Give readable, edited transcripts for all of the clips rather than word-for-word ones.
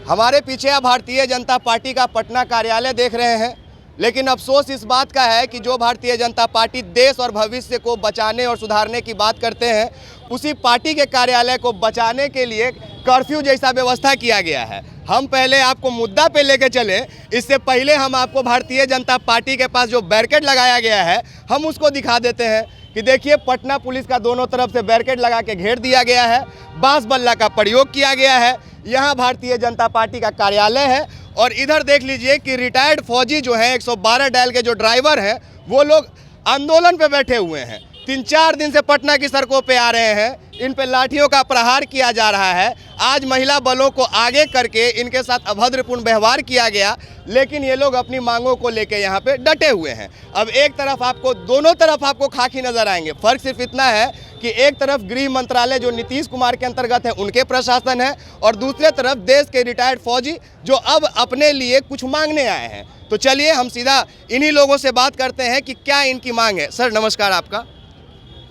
हमारे पीछे आप भारतीय जनता पार्टी का पटना कार्यालय देख रहे हैं, लेकिन अफसोस इस बात का है कि जो भारतीय जनता पार्टी देश और भविष्य को बचाने और सुधारने की बात करते हैं, उसी पार्टी के कार्यालय को बचाने के लिए कर्फ्यू जैसा व्यवस्था किया गया है। हम पहले आपको मुद्दा पे लेके चले, इससे पहले हम आपको भारतीय जनता पार्टी के पास जो बैरिकेड लगाया गया है हम उसको दिखा देते हैं कि देखिए, पटना पुलिस का दोनों तरफ से बैरिकेड लगा के घेर दिया गया है, बांस बल्ला का प्रयोग किया गया है। यहाँ भारतीय जनता पार्टी का कार्यालय है और इधर देख लीजिए कि रिटायर्ड फौजी जो हैं, 112 डायल के जो ड्राइवर हैं, वो लोग आंदोलन पे बैठे हुए हैं। 3-4 दिन से पटना की सड़कों पे आ रहे हैं, इन पे लाठियों का प्रहार किया जा रहा है। आज महिला बलों को आगे करके इनके साथ अभद्रपूर्ण व्यवहार किया गया, लेकिन ये लोग अपनी मांगों को लेके यहाँ पे डटे हुए हैं। अब एक तरफ आपको, दोनों तरफ आपको खाकी नजर आएंगे। फर्क सिर्फ इतना है कि एक तरफ गृह मंत्रालय जो नीतीश कुमार के अंतर्गत है उनके प्रशासन है, और दूसरे तरफ देश के रिटायर्ड फौजी जो अब अपने लिए कुछ मांगने आए हैं। तो चलिए हम सीधा इन्हीं लोगों से बात करते हैं कि क्या इनकी मांग है। सर नमस्कार आपका।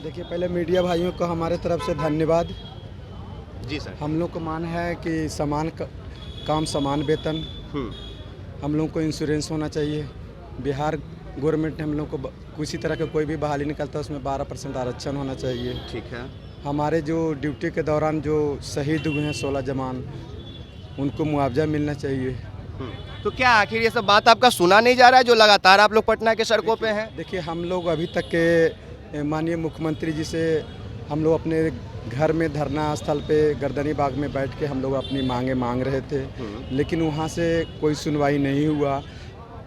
देखिए, पहले मीडिया भाइयों को हमारे तरफ से धन्यवाद। जी सर। हम लोग को मान है कि समान काम समान वेतन, हम लोग को इंश्योरेंस होना चाहिए। बिहार गवर्नमेंट ने हम लोग को किसी तरह का कोई भी बहाली निकलता है उसमें 12% आरक्षण होना चाहिए। ठीक है। हमारे जो ड्यूटी के दौरान जो शहीद हुए हैं 16 जवान, उनको मुआवजा मिलना चाहिए। तो क्या आखिर ये सब बात आपका सुना नहीं जा रहा है जो लगातार आप लोग पटना के सड़कों पे हैं? देखिए, हम लोग अभी तक के माननीय मुख्यमंत्री जी से हम लोग अपने घर में धरना स्थल पे गर्दनी बाग में बैठ के हम लोग अपनी मांगे मांग रहे थे, लेकिन वहाँ से कोई सुनवाई नहीं हुआ।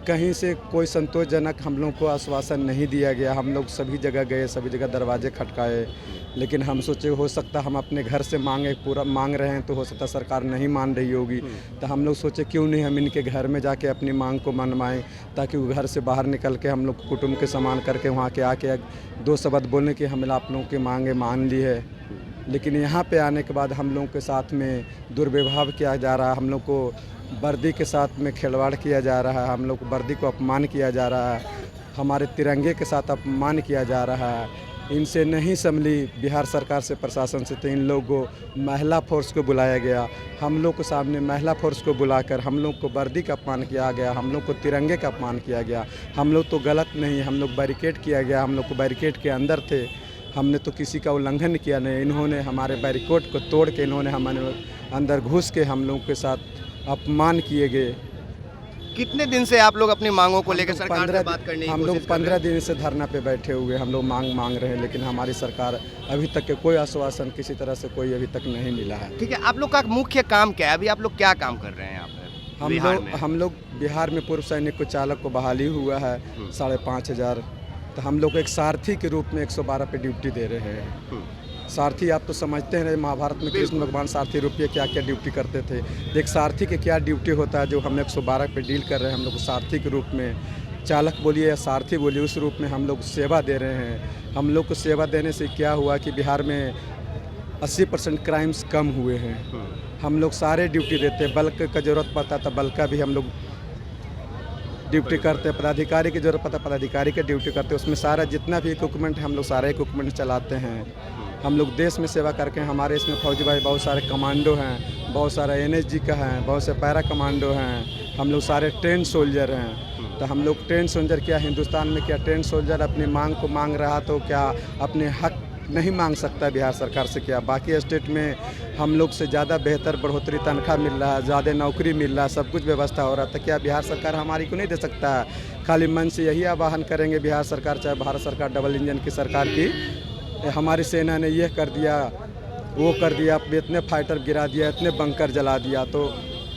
कहीं से कोई संतोषजनक हम लोग को आश्वासन नहीं दिया गया। हम लोग सभी जगह गए, सभी जगह दरवाजे खटकाए, लेकिन हम सोचे हो सकता हम अपने घर से मांगे पूरा मांग रहे हैं तो हो सकता सरकार नहीं मान रही होगी। तो हम लोग सोचे क्यों नहीं हम इनके घर में जाके अपनी मांग को मनवाएं, ताकि वो घर से बाहर निकल के हम लोग कुटुंब के समान करके वहाँ के आके 2 शब्द बोलने की हम आप लोगों की मांगे मान ली है। लेकिन यहाँ पे आने के बाद हम लोगों के साथ में दुर्व्यवहार किया जा रहा है, हम लोग को वर्दी के साथ में खिलवाड़ किया जा रहा है, हम लोग को वर्दी को अपमान किया जा रहा है, हमारे तिरंगे के साथ अपमान किया जा रहा है। इनसे नहीं संभली बिहार सरकार से, प्रशासन से, तो इन लोगों को महिला फोर्स को बुलाया गया। हम लोग को सामने महिला फोर्स को बुलाकर हम लोग को वर्दी का अपमान किया गया, हम लोग को तिरंगे का अपमान किया गया। हम लोग तो गलत नहीं, हम लोग बैरिकेड किया गया, हम लोग को बैरिकेड के अंदर थे, हमने तो किसी का उल्लंघन किया नहीं। इन्होंने हमारे बैरिकेड को तोड़ के इन्होंने हमारे अंदर घुस के हम लोग के साथ अपमान किए गए। कितने दिन से आप लोग अपनी मांगों को लेकर सरकार से बात करने की हम लोग 15 दिन से धरना पे बैठे हुए हम लोग मांग रहे हैं, लेकिन हमारी सरकार अभी तक के कोई आश्वासन किसी तरह से कोई अभी तक नहीं मिला है। ठीक है, आप लोग का मुख्य काम क्या है? अभी आप लोग क्या काम कर रहे हैं यहाँ पे? हम लोग बिहार में पूर्व सैनिक को चालक को बहाली हुआ है 5,500। तो हम लोग एक सारथी के रूप में 112 पे ड्यूटी दे रहे हैं। सारथी आप तो समझते हैं, महाभारत में कृष्ण भगवान सारथी रूप में क्या क्या ड्यूटी करते थे। एक सारथी के क्या ड्यूटी होता है जो हम 112 पे डील कर रहे हैं। हम लोग सारथी के रूप में, चालक बोलिए या सारथी बोलिए, उस रूप में हम लोग सेवा दे रहे हैं। हम लोग को सेवा देने से क्या हुआ कि बिहार में 80% क्राइम्स कम हुए हैं। हम लोग सारे ड्यूटी देते हैं, बल्क का ज़रूरत पड़ता था बल्क का भी हम लोग ड्यूटी करते हैं, पदाधिकारी की ज़रूरत पड़ता है पदाधिकारी की ड्यूटी करते हैं। उसमें सारा जितना भी इक्विपमेंट है हम लोग सारे इक्विपमेंट चलाते हैं। हम लोग देश में सेवा करके, हमारे इसमें फौजी भाई बहुत सारे कमांडो हैं, बहुत सारा NSG का हैं, बहुत से पैरा कमांडो हैं, हम लोग सारे ट्रेन सोल्जर हैं। तो हम लोग ट्रेन सोल्जर क्या हिंदुस्तान में क्या ट्रेन सोल्जर अपनी मांग को मांग रहा तो क्या अपने हक नहीं मांग सकता बिहार सरकार से? क्या बाकी स्टेट में हम लोग से ज़्यादा बेहतर बढ़ोतरी तनख्वाह मिल रहा है, ज़्यादा नौकरी मिल रहा है, सब कुछ व्यवस्था हो रहा है, तो क्या बिहार सरकार हमारी को नहीं दे सकता है? खाली मन से यही आह्वान करेंगे बिहार सरकार, चाहे भारत सरकार डबल इंजन की सरकार की, हमारी सेना ने यह कर दिया वो कर दिया, इतने फाइटर गिरा दिया, इतने बंकर जला दिया। तो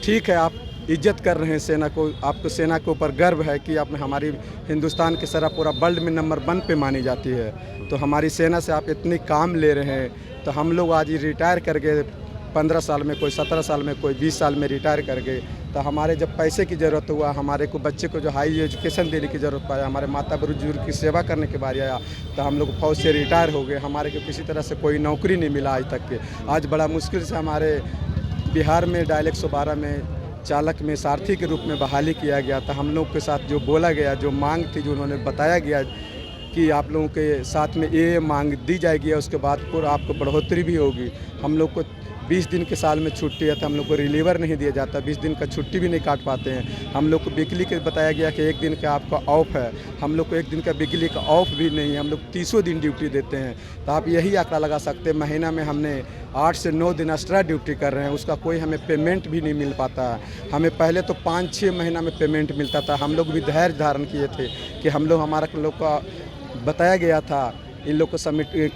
ठीक है, आप इज्जत कर रहे हैं सेना को, आपको सेना के ऊपर गर्व है कि आप हमारी हिंदुस्तान की सरह पूरा वर्ल्ड में नंबर 1 पे मानी जाती है। तो हमारी सेना से आप इतनी काम ले रहे हैं, तो हम लोग आज रिटायर कर गए 15 साल में, कोई 17 साल में, कोई 20 साल में रिटायर कर गए। तो हमारे जब पैसे की ज़रूरत हुआ, हमारे को बच्चे को जो हाई एजुकेशन देने की ज़रूरत पाया, हमारे माता बुजुर्ग की सेवा करने के बारे आया, तो हम लोग फौज से रिटायर हो गए। हमारे को किसी तरह से कोई नौकरी नहीं मिला आज तक के। आज बड़ा मुश्किल से हमारे बिहार में डायल 112 में चालक में सारथी के रूप में बहाली किया गया था। हम लोग के साथ जो बोला गया, जो मांग थी, जो उन्होंने बताया गया कि आप लोगों के साथ में ये मांग दी जाएगी, उसके बाद पूरा आपको बढ़ोतरी भी होगी। हम लोग को 20 दिन के साल में छुट्टी है तो हम लोग को रिलीवर नहीं दिया जाता, 20 दिन का छुट्टी भी नहीं काट पाते हैं। हम लोग को वीकली के बताया गया कि 1 दिन का आपका ऑफ है, हम लोग को 1 दिन का वीकली का ऑफ भी नहीं है, हम लोग 30 दिन ड्यूटी देते हैं। तो आप यही आंकड़ा लगा सकते हैं, महीना में हमने 8 से 9 दिन एक्स्ट्रा ड्यूटी कर रहे हैं, उसका कोई हमें पेमेंट भी नहीं मिल पाता है। हमें पहले तो 5-6 महीना में पेमेंट मिलता था। हम लोग भी धैर्य धारण किए थे कि हम लोग हमारा लोग का बताया गया था, इन लोग को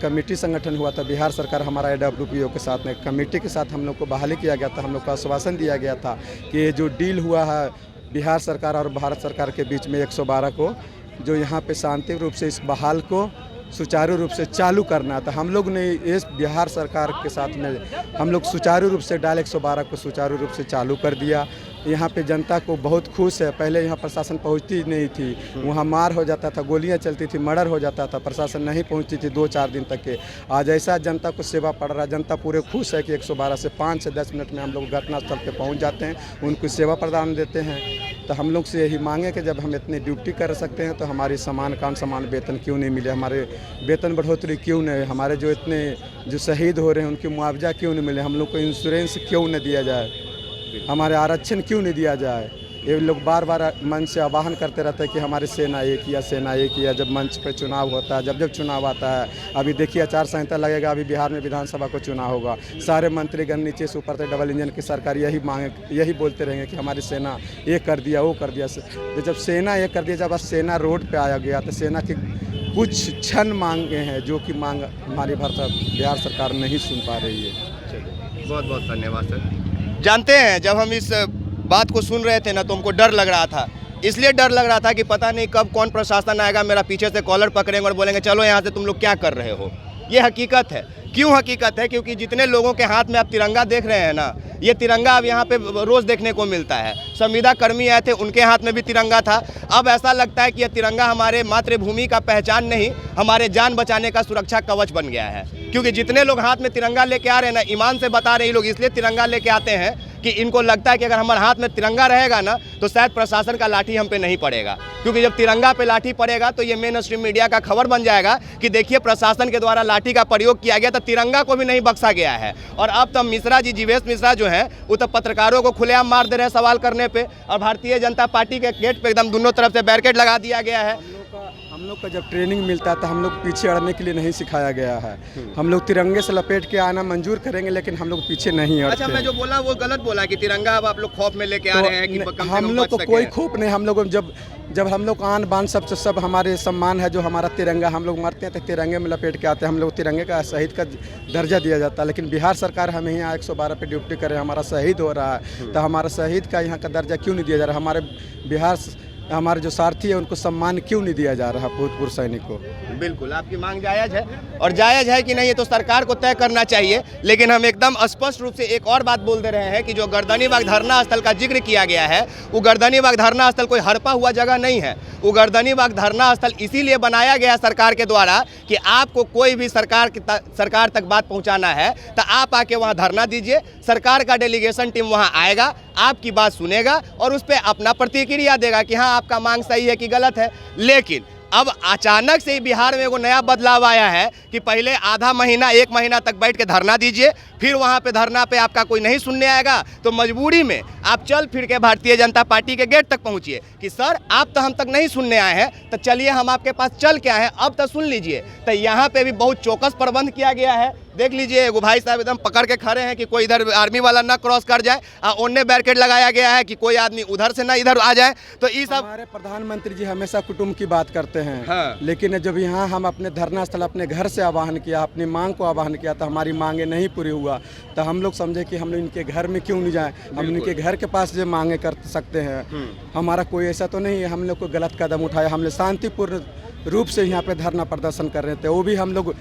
कमेटी संगठन हुआ था, बिहार सरकार हमारा AWPO के साथ में कमेटी के साथ हम लोग को बहाली किया गया था। हम लोग को आश्वासन दिया गया था कि ये जो डील हुआ है बिहार सरकार और भारत सरकार के बीच में 112 को, जो यहाँ पे शांति रूप से इस बहाल को सुचारू रूप से चालू करना था। हम लोग ने इस बिहार सरकार के साथ में हम लोग सुचारू रूप से डायल 112 को सुचारू रूप से चालू कर दिया। यहाँ पे जनता को बहुत खुश है। पहले यहाँ प्रशासन पहुँचती नहीं थी, वहाँ मार हो जाता था, गोलियाँ चलती थी, मर्डर हो जाता था, प्रशासन नहीं पहुँचती थी 2-4 दिन तक के। आज ऐसा जनता को सेवा पड़ रहा है, जनता पूरे खुश है कि 112 से 5 से 10 मिनट में हम लोग घटनास्थल पे पहुँच जाते हैं, उनको सेवा प्रदान देते हैं। तो हम लोग से यही मांगे कि जब हम इतनी ड्यूटी कर सकते हैं तो हमारी समान वेतन क्यों नहीं मिले, हमारे वेतन बढ़ोतरी क्यों नहीं, हमारे जो इतने जो शहीद हो रहे हैं उनकी मुआवजा क्यों नहीं मिले, हम लोग को इंश्योरेंस क्यों नहीं दिया जाए, हमारे आरक्षण क्यों नहीं दिया जाए। ये लोग बार बार मंच से आह्वान करते रहते हैं कि हमारी सेना ये किया, सेना ये किया। जब मंच पे चुनाव होता है, जब चुनाव आता है, अभी देखिए आचार संहिता लगेगा, अभी बिहार में विधानसभा को चुनाव होगा, सारे मंत्रीगण नीचे से ऊपर तक डबल इंजन की सरकार यही बोलते रहेंगे कि हमारी सेना ये कर दिया, वो कर दिया। तो जब सेना ये कर दिया, जब सेना रोड पर आया गया तो सेना की कुछ क्षण मांगे हैं जो कि मांग हमारी बिहार सरकार नहीं सुन पा रही है। बहुत बहुत धन्यवाद सर। जानते हैं जब हम इस बात को सुन रहे थे ना तो हमको डर लग रहा था, इसलिए डर लग रहा था कि पता नहीं कब कौन प्रशासन आएगा, मेरा पीछे से कॉलर पकड़ेंगे और बोलेंगे चलो यहाँ से तुम लोग क्या कर रहे हो। ये हकीकत है। क्यों हकीकत है? क्योंकि जितने लोगों के हाथ में आप तिरंगा देख रहे हैं ना, ये तिरंगा अब यहाँ पे रोज़ देखने को मिलता है। संविदा कर्मी आए थे, उनके हाथ में भी तिरंगा था। अब ऐसा लगता है कि यह तिरंगा हमारे मातृभूमि का पहचान नहीं, हमारे जान बचाने का सुरक्षा कवच बन गया है। क्योंकि जितने लोग हाथ में तिरंगा लेके आ रहे हैं ना, ईमान से बता रहे हैं, लोग इसलिए तिरंगा लेके आते हैं कि इनको लगता है कि अगर हमारे हाथ में तिरंगा रहेगा ना तो शायद प्रशासन का लाठी हम पे नहीं पड़ेगा। क्योंकि जब तिरंगा पे लाठी पड़ेगा तो ये मेन स्ट्रीम मीडिया का खबर बन जाएगा कि देखिए प्रशासन के द्वारा लाठी का प्रयोग किया गया, तो तिरंगा को भी नहीं बख्शा गया है। और अब तो मिश्रा जी, जीवेश मिश्रा जो हैं, वो तो पत्रकारों को खुलेआम मार दे रहे हैं सवाल करने पे। और भारतीय जनता पार्टी के गेट पे एकदम दोनों तरफ से बैरिकेड लगा दिया गया है। हम लोग का जब ट्रेनिंग मिलता है तो हम लोग पीछे अड़ने के लिए नहीं सिखाया गया है। हम लोग तिरंगे से लपेट के आना मंजूर करेंगे, लेकिन हम लोग पीछे नहीं अड़ते। अच्छा, मैं जो बोला वो गलत बोला कि तिरंगा अब आप लोग खौफ में लेके आ रहे हैं कि कम से कम हम लोग को कोई खौफ नहीं। हम लोग जब हम लोग आन बान सब हमारे सम्मान है, जो हमारा तिरंगा, हम लोग मरते हैं तो तिरंगे में लपेट के आते हैं। हम लोग तिरंगे का शहीद का दर्जा दिया जाता है, लेकिन बिहार सरकार हमें यहाँ 112 पे ड्यूटी करे, हमारा शहीद हो रहा है, तो हमारा शहीद का यहाँ का दर्जा क्यों नहीं दिया जा रहा? हमारे बिहार हमारे जो सारथी है उनको सम्मान क्यों नहीं दिया जा रहा भूतपूर्व सैनिक को? बिल्कुल, आपकी मांग जायज़ है, और जायज़ है कि नहीं ये तो सरकार को तय करना चाहिए। लेकिन हम एकदम स्पष्ट रूप से एक और बात बोल दे रहे हैं कि जो गर्दनीबाग धरना स्थल का जिक्र किया गया है, वो गर्दनीबाग धरना स्थल कोई हड़पा हुआ जगह नहीं है। वो गर्दनीबाग धरना स्थल इसीलिए बनाया गया सरकार के द्वारा कि आपको कोई भी सरकार तक बात पहुँचाना है तो आप आके वहाँ धरना दीजिए, सरकार का डेलीगेशन टीम वहाँ आएगा, आपकी बात सुनेगा और उस पर अपना प्रतिक्रिया देगा कि हाँ आपका मांग सही है कि गलत है। लेकिन अब अचानक से ही बिहार में एगो नया बदलाव आया है कि पहले आधा महीना 1 महीना तक बैठ के धरना दीजिए, फिर वहाँ पे धरना पे आपका कोई नहीं सुनने आएगा तो मजबूरी में आप चल फिर के भारतीय जनता पार्टी के गेट तक पहुँचिए कि सर आप तो हम तक नहीं सुनने आए हैं, तो चलिए हम आपके पास चल के आए हैं, अब तो सुन लीजिए। तो यहाँ पे भी बहुत चौकस प्रबंध किया गया है। देख लीजिए, एगो भाई साहब एकदम पकड़ के खड़े हैं कि कोई इधर आर्मी वाला ना क्रॉस कर जाए, उन्हें बैरिकेड लगाया गया है कि कोई आदमी उधर से ना इधर आ जाए। तो ये सब हमारे प्रधानमंत्री जी हमेशा कुटुंब की बात करते हैं। हाँ। लेकिन जब यहाँ हम अपने धरना स्थल अपने घर से आह्वान किया, अपनी मांग को आह्वान किया, तो हमारी मांगे नहीं पूरी हुआ, तो हम लोग समझे कि हम लोग इनके घर में क्यों नहीं जाएं, हम इनके घर के पास जो मांगे कर सकते हैं। हमारा कोई ऐसा तो नहीं है हम लोग को गलत कदम उठाया। हम लोग शांतिपूर्ण रूप से यहाँ पे धरना प्रदर्शन कर रहे थे, वो भी हम लोग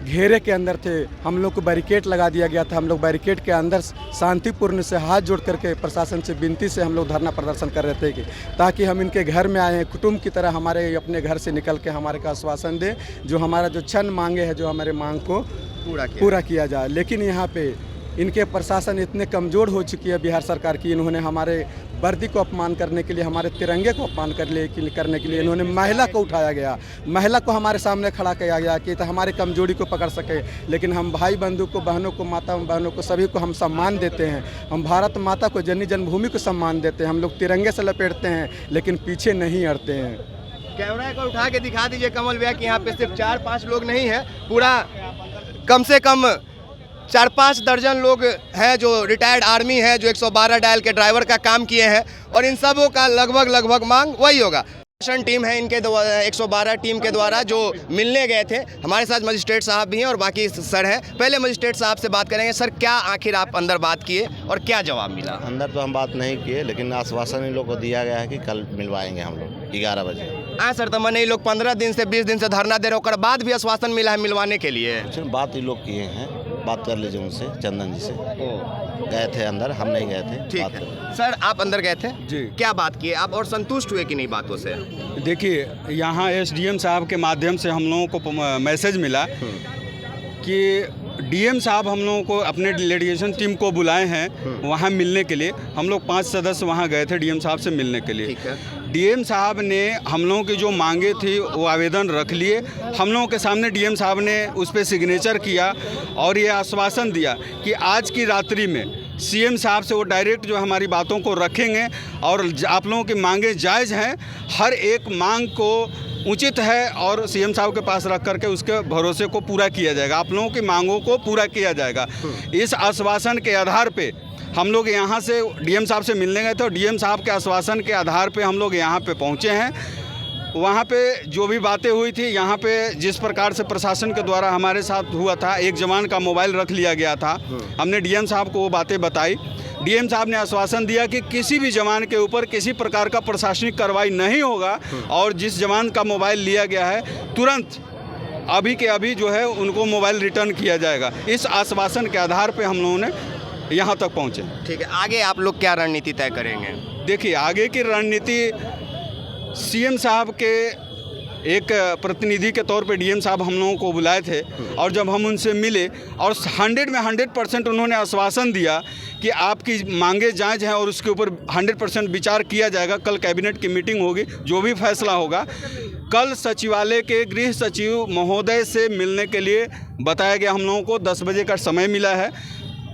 घेरे के अंदर थे, हम लोग को बैरिकेड लगा दिया गया था। हम लोग बैरिकेड के अंदर शांतिपूर्ण से हाथ जोड़ करके प्रशासन से विनती से हम लोग धरना प्रदर्शन कर रहे थे कि ताकि हम इनके घर में आए हैं, कुटुंब की तरह हमारे अपने घर से निकल के हमारे को आश्वासन दे, जो हमारा जो क्षण मांगे है, जो हमारे मांग को पूरा किया जाए। लेकिन यहाँ पे इनके प्रशासन इतने कमज़ोर हो चुकी है बिहार सरकार की। इन्होंने हमारे वर्दी को अपमान करने के लिए, हमारे तिरंगे को अपमान करने के लिए इन्होंने महिला को उठाया गया, महिला को हमारे सामने खड़ा किया गया कि तो हमारी कमजोरी को पकड़ सके। लेकिन हम भाई बंधु को, बहनों को, माता बहनों को, सभी को हम सम्मान देते हैं। हम भारत माता को, जननी जन्मभूमि को सम्मान देते हैं। हम लोग तिरंगे से लपेटते हैं लेकिन पीछे नहीं हटते हैं। कैमरा को उठा के दिखा दीजिए कमल भैया कि यहाँ पे सिर्फ 4-5 लोग नहीं हैं, पूरा कम से कम 4-5 दर्जन लोग हैं जो रिटायर्ड आर्मी है, जो 112 डायल के ड्राइवर का काम किए हैं, और इन सबों का लगभग मांग वही होगा। टीम है इनके 112 टीम के द्वारा जो मिलने गए थे। हमारे साथ मजिस्ट्रेट साहब भी हैं और बाकी सर हैं। पहले मजिस्ट्रेट साहब से बात करेंगे। सर, क्या आखिर आप अंदर बात किए और क्या जवाब मिला? अंदर तो हम बात नहीं किए, लेकिन आश्वासन इन लोग को दिया गया है कि कल मिलवाएंगे हम लोग 11 बजे। हाँ सर, तो मैंने ये लोग 15 दिन से 20 दिन से धरना दे रहे हो, बाद भी आश्वासन मिला है मिलवाने के लिए? बात ये लोग किए हैं, बात कर लीजिए उनसे, चंदन जी से। गए थे अंदर, हम नहीं गए थे। ठीक है सर, आप अंदर गए थे जी। क्या बात किए आप और संतुष्ट हुए कि नहीं बातों से? देखिए, यहाँ एसडीएम साहब के माध्यम से हम लोगों को मैसेज मिला कि डीएम साहब हम लोगों को अपने डेलीगेशन टीम को बुलाए हैं वहाँ मिलने के लिए। हम लोग 5 सदस्य वहाँ गए थे डीएम साहब से मिलने के लिए। डीएम साहब ने हम लोगों की जो मांगे थी वो आवेदन रख लिए। हम लोगों के सामने डीएम साहब ने उस पर सिग्नेचर किया और ये आश्वासन दिया कि आज की रात्रि में सीएम साहब से वो डायरेक्ट जो हमारी बातों को रखेंगे और आप लोगों की मांगे जायज़ हैं, हर एक मांग को उचित है और सीएम साहब के पास रख करके उसके भरोसे को पूरा किया जाएगा, आप लोगों की मांगों को पूरा किया जाएगा। इस आश्वासन के आधार पे हम लोग यहाँ से डीएम साहब से मिलने गए थे और डीएम साहब के आश्वासन के आधार पे हम लोग यहाँ पे पहुँचे हैं। वहाँ पे जो भी बातें हुई थी, यहाँ पे जिस प्रकार से प्रशासन के द्वारा हमारे साथ हुआ था, एक जवान का मोबाइल रख लिया गया था, हमने डीएम साहब को वो बातें बताई। डीएम साहब ने आश्वासन दिया कि किसी भी जवान के ऊपर किसी प्रकार का प्रशासनिक कार्रवाई नहीं होगा और जिस जवान का मोबाइल लिया गया है तुरंत अभी के अभी जो है उनको मोबाइल रिटर्न किया जाएगा। इस आश्वासन के आधार पे हम लोगों ने यहाँ तक पहुँचे। ठीक है, आगे आप लोग क्या रणनीति तय करेंगे? देखिए, आगे की रणनीति सीएम साहब के एक प्रतिनिधि के तौर पे डीएम साहब हम लोगों को बुलाए थे और जब हम उनसे मिले और 100 में 100% उन्होंने आश्वासन दिया कि आपकी मांगे जायज़ हैं और उसके ऊपर 100% विचार किया जाएगा। कल कैबिनेट की मीटिंग होगी, जो भी फैसला होगा। कल सचिवालय के गृह सचिव महोदय से मिलने के लिए बताया गया। हम लोगों को 10 बजे का समय मिला है।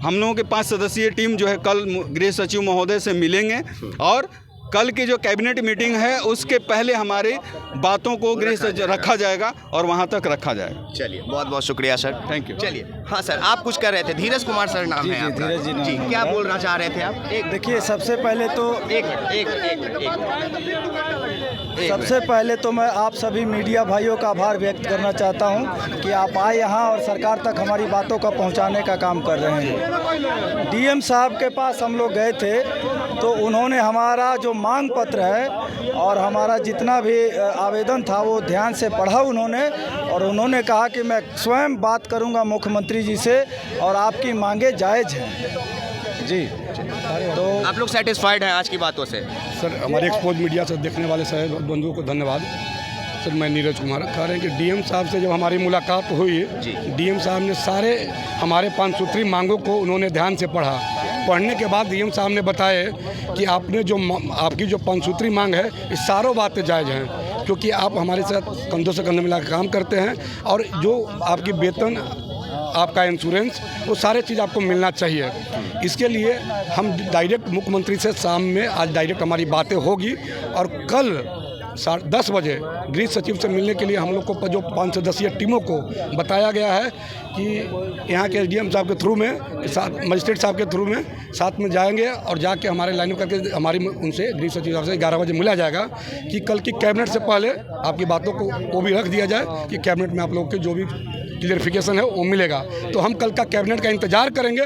हम लोगों की 5 सदस्यीय टीम जो है कल गृह सचिव महोदय से मिलेंगे और कल की जो कैबिनेट मीटिंग है उसके पहले हमारी बातों को गृह से रखा जाएगा और वहां तक रखा जाएगा। चलिए, बहुत बहुत शुक्रिया सर, थैंक यू। चलिए, हाँ सर, आप कुछ कर रहे थे। धीरज कुमार सर नाम है आपका? धीरज जी नाम जी, है। क्या बोलना चाह रहे थे आप? देखिए, सबसे पहले तो एक पहले तो मैं आप सभी मीडिया भाइयों का आभार व्यक्त करना चाहता हूं कि आप आए यहाँ और सरकार तक हमारी बातों का पहुंचाने का काम कर रहे हैं। डीएम साहब के पास हम लोग गए थे तो उन्होंने हमारा जो मांग पत्र है और हमारा जितना भी आवेदन था वो ध्यान से पढ़ा उन्होंने, और उन्होंने कहा कि मैं स्वयं बात करूंगा मुख्यमंत्री जी से और आपकी मांगे जायज़ हैं। जी, तो आप लोग सेटिस्फाइड हैं आज की बातों से? सर, हमारे एक्सपोज मीडिया से देखने वाले साहब बंधुओं को धन्यवाद। सर, मैं नीरज कुमार कह रहे हैं कि डीएम साहब से जब हमारी मुलाकात हुई, डीएम साहब ने सारे हमारे 5 सूत्री मांगों को उन्होंने ध्यान से पढ़ा। पढ़ने के बाद डीएम साहब ने बताया कि आपकी जो 5 सूत्री मांग है, इस सारों बातें जायज़ हैं, क्योंकि आप हमारे साथ कंधों से कंधे मिला कर काम करते हैं और जो आपकी वेतन, आपका इंश्योरेंस, वो सारे चीज़ आपको मिलना चाहिए। इसके लिए हम डायरेक्ट मुख्यमंत्री से शाम में आज डायरेक्ट हमारी बातें होगी और कल 10 बजे गृह सचिव से मिलने के लिए हम लोग को जो 5 सदस्यीय टीमों को बताया गया है कि यहाँ के एसडीएम साहब के थ्रू में, साथ मजिस्ट्रेट साहब के थ्रू में साथ में जाएंगे और जाके हमारे लाइन करके हमारी उनसे गृह सचिव साहब से 11 बजे मिला जाएगा कि कल की कैबिनेट से पहले आपकी बातों को भी रख दिया जाए कि कैबिनेट में आप लोगों के जो भी क्लियरिफिकेशन है वो मिलेगा। तो हम कल का कैबिनेट का इंतजार करेंगे।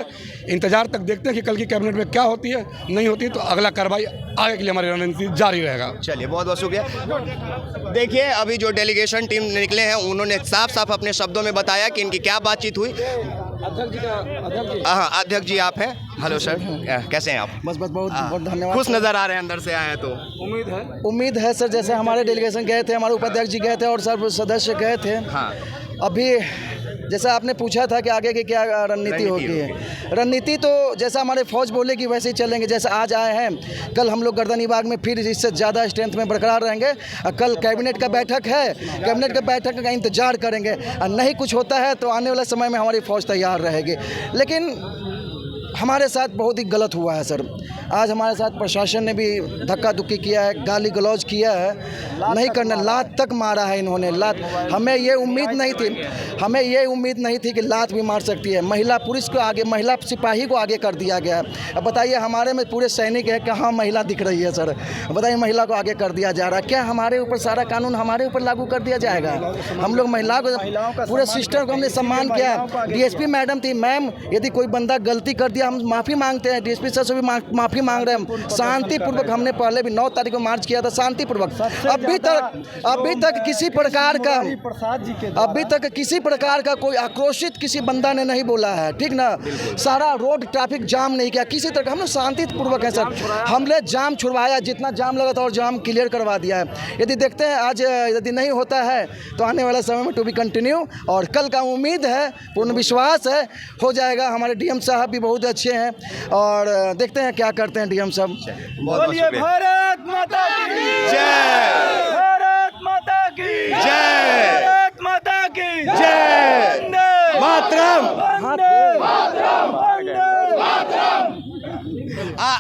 इंतजार तक देखते हैं कि कल की कैबिनेट में क्या होती है, नहीं होती तो अगला कार्रवाई आगे के लिए हमारी रणनीति जारी रहेगा। चलिए, बहुत बहुत शुक्रिया। देखिए, अभी जो डेलीगेशन टीम निकले हैं उन्होंने साफ साफ अपने शब्दों में बताया कि इनकी क्या बातचीत हुई। हाँ, अध्यक्ष जी आप हैं? हेलो सर, कैसे हैं आप? बस बहुत धन्यवाद। खुश नज़र आ रहे हैं अंदर से आए हैं तो? उम्मीद है सर, जैसे हमारे डेलीगेशन गए थे, हमारे उपाध्यक्ष जी गए थे और सर्व सदस्य गए थे। हाँ, अभी जैसा आपने पूछा था कि आगे की क्या रणनीति होगी है, रणनीति तो जैसा हमारे फौज बोलेगी वैसे ही चलेंगे। जैसे आज आए हैं, कल हम लोग गर्दनीबाग में फिर इससे ज़्यादा स्ट्रेंथ में बरकरार रहेंगे। और कल कैबिनेट का बैठक है, कैबिनेट का बैठक का इंतजार करेंगे। और नहीं कुछ होता है तो आने वाले समय में हमारी फौज तैयार रहेगी। लेकिन हमारे साथ बहुत ही गलत हुआ है सर। आज हमारे साथ प्रशासन ने भी धक्का धुक्की किया है, गाली गलौज किया है, नहीं करना, लात तक मारा है इन्होंने, लात। हमें ये उम्मीद नहीं थी कि लात भी मार सकती है। महिला पुलिस को आगे, महिला सिपाही को आगे कर दिया गया है। अब बताइए, हमारे में पूरे सैनिक है, कहाँ महिला दिख रही है सर? बताइए, महिला को आगे कर दिया जा रहा है। क्या हमारे ऊपर सारा कानून हमारे ऊपर लागू कर दिया जाएगा? हम लोग महिला को, पूरे सिस्टम को हमने सम्मान किया। DSP मैडम थी, मैम यदि कोई बंदा गलती कर दिया हम माफ़ी मांगते हैं, DSP सर से भी माफ़ी मांग रहे हैं शांतिपूर्वक। हमने पहले भी 9 तारीख को मार्च किया था शांतिपूर्वक। अभी तक किसी प्रकार का कोई आक्रोशित किसी बंदा ने नहीं बोला है, ठीक ना? सारा रोड ट्रैफिक जाम नहीं किया किसी तरह का, हम लोग शांतिपूर्वक है सर। हमने जाम छुड़वाया, जितना जाम लगा था और जाम क्लियर करवा दिया है। यदि देखते हैं आज यदि नहीं होता है तो आने वाले समय में टू बी कंटिन्यू। और कल का उम्मीद है, पूर्ण विश्वास है हो जाएगा। हमारे DM साहब भी बहुत अच्छे हैं और देखते हैं क्या करते हैं DM साहब। बोलिए भारत माता की जय, भारत माता की जय, भारत माता की जय, मातरम।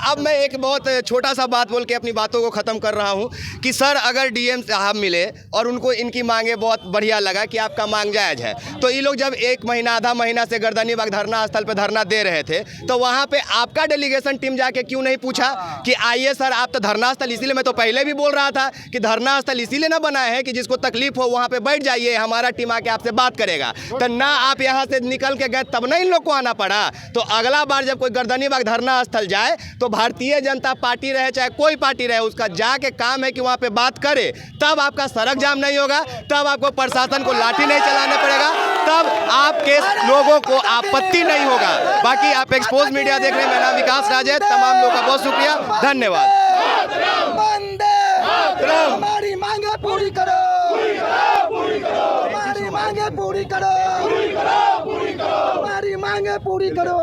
अब मैं एक बहुत छोटा सा बात बोल के अपनी बातों को ख़त्म कर रहा हूं कि सर, अगर DM साहब मिले और उनको इनकी मांगे बहुत बढ़िया लगा कि आपका मांग जायज़ है, तो ये लोग जब 1 महीना आधा महीना से गर्दनीबाग धरना स्थल पे धरना दे रहे थे, तो वहां पे आपका डेलीगेशन टीम जाके क्यों नहीं पूछा कि आइए सर, आप तो धरना स्थल, इसीलिए मैं तो पहले भी बोल रहा था कि धरना स्थल इसीलिए ना बनाए हैं कि जिसको तकलीफ हो वहाँ पर बैठ जाइए, हमारा टीम आके आपसे बात करेगा। तो ना आप यहाँ से निकल के गए, तब ना इन लोग को आना पड़ा। तो अगला बार जब कोई गर्दनीबाग धरना स्थल जाए तो भारतीय जनता पार्टी रहे चाहे कोई पार्टी रहे, उसका जाके काम है कि वहाँ पे बात करे। तब आपका सड़क जाम नहीं होगा, तब आपको प्रशासन को लाठी नहीं चलाना पड़ेगा, तब आपके लोगों को आपत्ति नहीं होगा। बाकी आप एक्सपोज मीडिया देख रहे हैं। मेरा नाम विकास राज है। तमाम लोगों का बहुत शुक्रिया, धन्यवाद। हमारी मांगे पूरी करो, हमारी मांगे पूरी करो, हमारी मांगे पूरी करो।